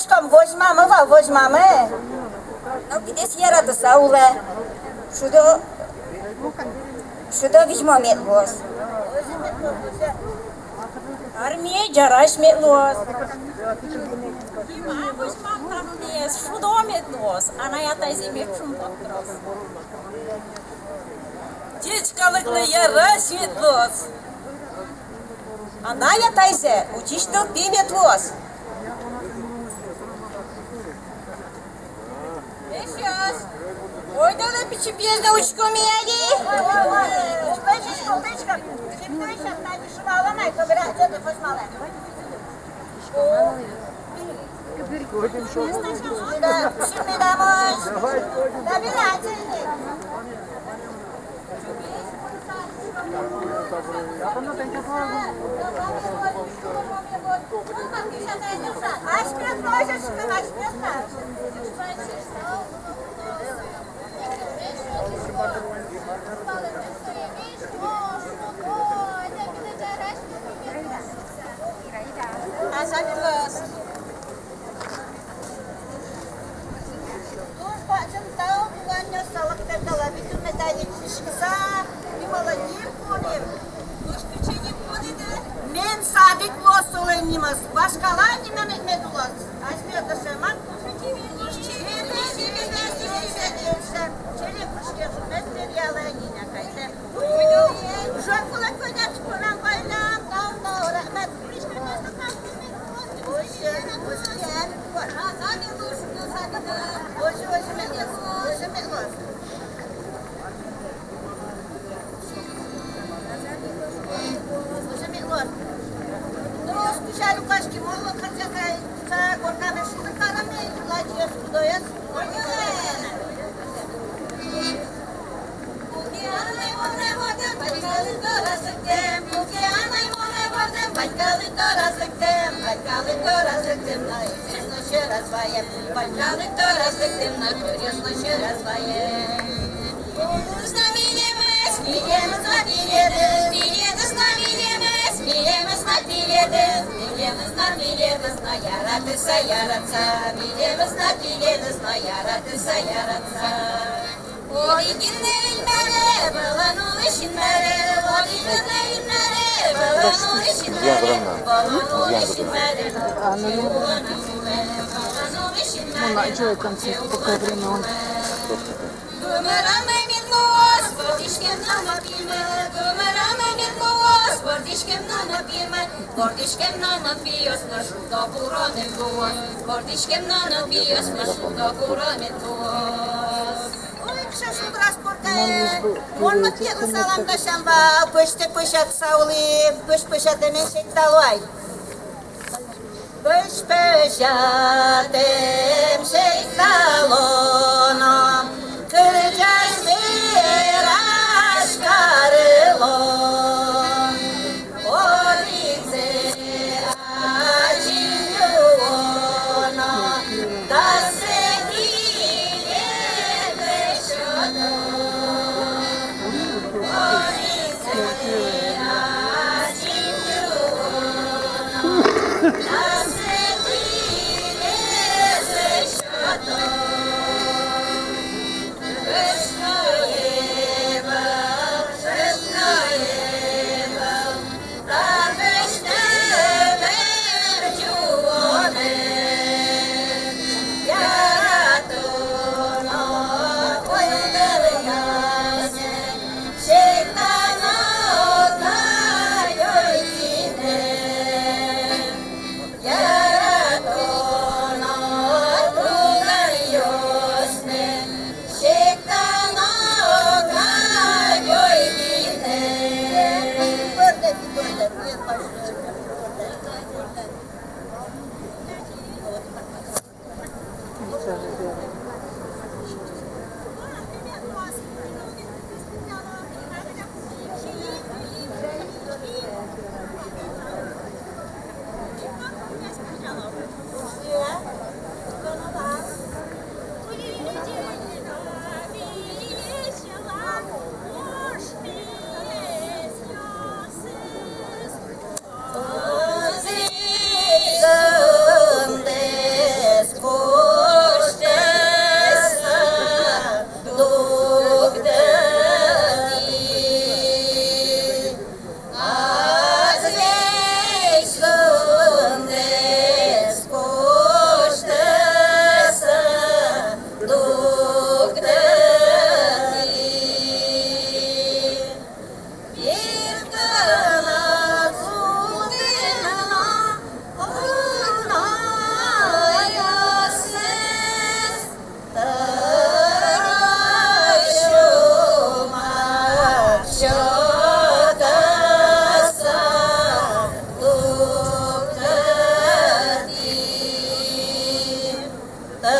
Бабушкам возьмамы ва, возьмамы. Ну, где съерады сауле. Шудо візьмам етлос. Армия жараш метлос. Има возьмам там мес, шудо метлос. Ана ятай земек шум потрос. Дечкалыклы яраш метлос. Ана ятай зе, учиштыл пи метлос. Сейчас. Ой, да на печепезда учку мияги. Школдычка, земной сейчас на не шумаланай, кобра, где ты возьмала? Да, şimdi домой. Добирательный. Aç biraz boşa çıkın, aç biraz. Azatlos. Dur bacım tahu bulannya salak terdalah itu medalya kışkısa bir malayım konim. Kuş küçüğü kodide. Men sadık losulayımız. Başkalar nimen etmedi olas. Açmıyor da şaman. Çelik kuş geçmez deryalar yine kaydı. Жокула конят курам байлам, дау рахмат. Ну, делай концерт, такое время он. Он макету салам кашамба, пыште пышат саули, пыш пышат демен шекталуай. Пыш пышат